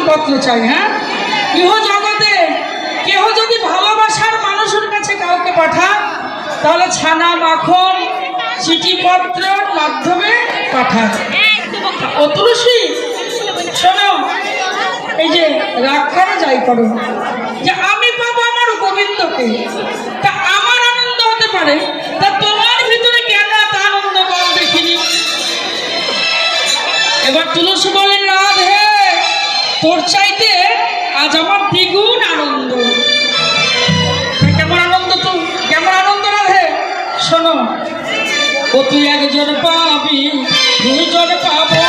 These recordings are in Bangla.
পত্র চাই। হ্যাঁ, ইহ জগতে কেহ যদি ভালোবাসার মানুষের কাছে কাউকে পাঠান তাহলে ছানা মাখন চিঠিপত্রের মাধ্যমে পাঠায়। ও তুলসী শোনো, এই যে রাগ করে যাই করো যে আমি পাবো আমার গোবিন্দকে, তা আমার আনন্দ হতে পারে, তা তোমার ভিতরে কেন এত আনন্দ বল দেখিনি? এবার তুলসী বলেন, রাধে তোর চাইতে আজ আমার দ্বিগুণ আনন্দ। কেমন আনন্দ? তো কেমন আনন্দ রাধে? শোনো, ও তুই একজন পাবি, দুইজন পাবো,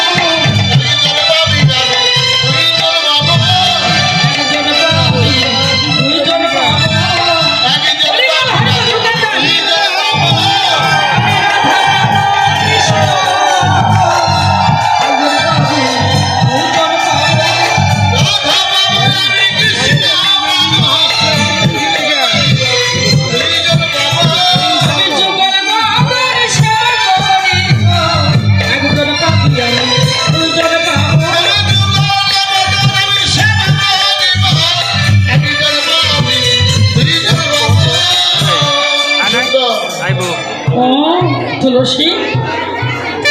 তুলসী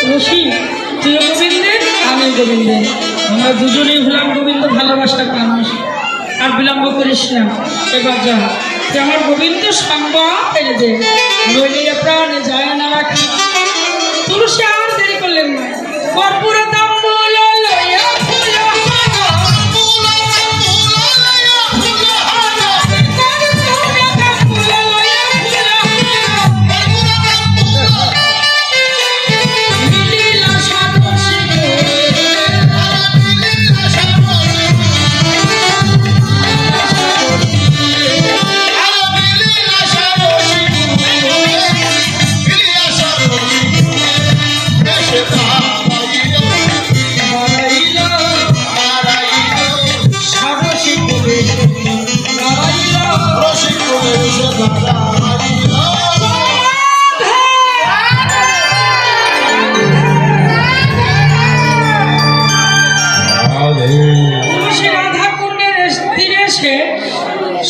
তুলসী তুই গোবিন্দের, আমি গোবিন্দের, আমরা দুজনেই হলাম গোবিন্দ ভালোবাসার মানুষ। আর বিলম্ব করিস না, এবার যা, তুই আমার গোবিন্দ সংবাদ এনে দে, নইলে প্রাণে যায় না রাখি। তুলসী আর দেরি করলেন না, কর্পূরে তাম্বুল লইয়া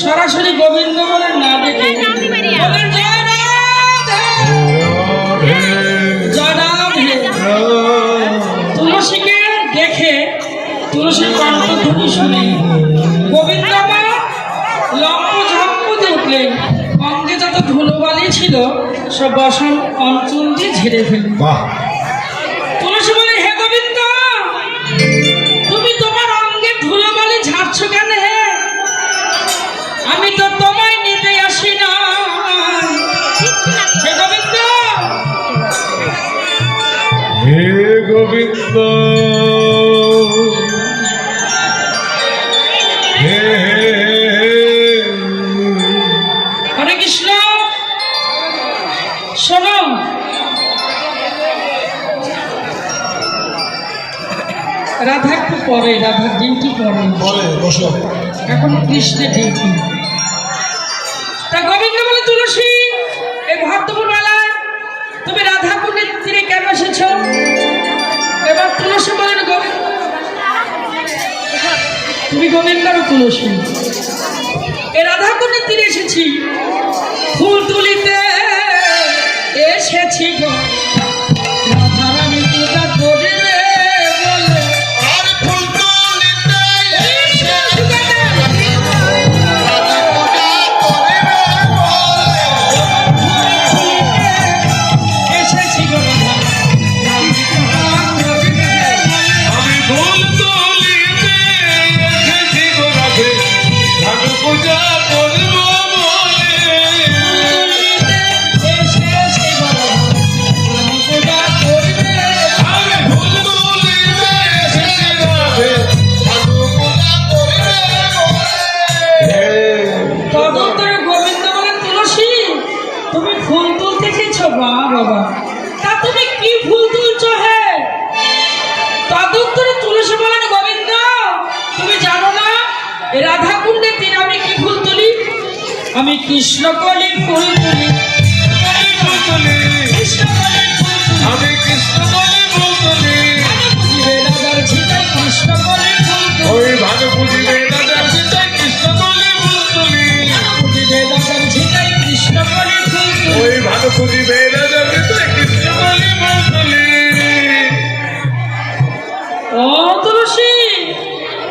সরাসরি গোবিন্দ বলে না ডেকে তুলসীকে দেখে তুলসীর কণ্ঠধ্বনি শুনে গোবিন্দ লম্ব ঝম্প দিয়ে উঠলেন, অঙ্গে যত ধুলোবালি ছিল সব বসন অঞ্চল দিয়ে ঝেড়ে ফেলে। তুলসী বলে, হে গোবিন্দ, তুমি তোমার অঙ্গে ধুলোবালি ঝাড়ছো কেন? হে, আমি তো তোমায় নিতে আসি না। হে গোবিন্দ, হে গোবিন্দ, হরে কৃষ্ণ। শোনো, রাধা একটু পরে, রাধার ডিউটি পরে, এখন কৃষ্ণের ডিউটি। তা গোবিন্দ বলে, তুলসী, এই ভক্তপুর মেলায় তুমি রাধা কুণ্ডের তীরে কেন এসেছ? এবার তুলসী বলেন, গোবিন্দ, তুমি গোবিন্দ আর তুলসী, এই রাধা কুণ্ডের তীরে এসেছি, ফুল তুলিতে এসেছি গো, রাধারানী পূজা করবে বলে। বাবা, তা তুমি কি ফুল তুলছো? হে, তদুত্তরে তুলসী বলেন, গোবিন্দ, তুমি জানো না এই রাধা কুণ্ডের তীরে আমি কি ফুল তুলি? আমি কৃষ্ণকলি ফুল তুলি। আমি কৃষ্ণকলি ফুল তুলি। রাধার ছিটাই কৃষ্ণকলি ফুল ওই ভালো বুঝিবে রাজার চিতায় কৃষ্ণ বলে ফুল তুলি বুঝিবে রাজার ঝিটাই কৃষ্ণ বলে ফুল তুলি। ওই ভালো বুঝিবে রাজার চিতায় কৃষ্ণ বলে ফুল তুলি ও তুলসী,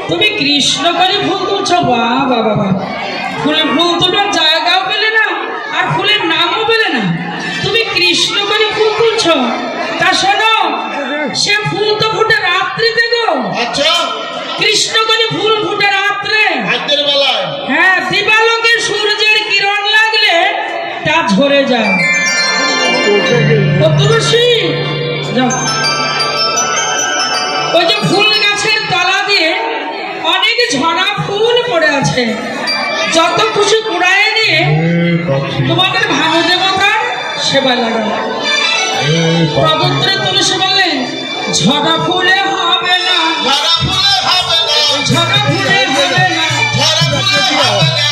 তুমি কৃষ্ণ করে ফুল তুলছ, বাহ বাহ বাহ। ফুল তোলার জায়গাও পেলে না, আর ফুলের নামও পেলে না, তুমি কৃষ্ণ করে ফুল তুলছ। তা শোনো, সে ফুল তো ফুটে রাত্রিতে গো। আচ্ছা, কৃষ্ণ করে ফুল ফুটে রাত্রে। রাতের বেলায় হ্যাঁ, দিবালোকে সূর্যের কিরণ লাগলে তা ঝরে যায়। ও তুলসী, যাও। ওই যে ফুল গাছের তলা দিয়ে অনেক ঝরা ফুল পড়ে আছে, যত খুশি কুড়ায় নিয়ে তোমাদের ভানু দেবতার সেবা লাগাও। প্রদত্তরে তুলসী বললেন, ঝরা ফুলে হবে না, ঝরা ফুলে হবে না, ঝরা ফুলে হবে না, ঝরা ফুলে হবে না,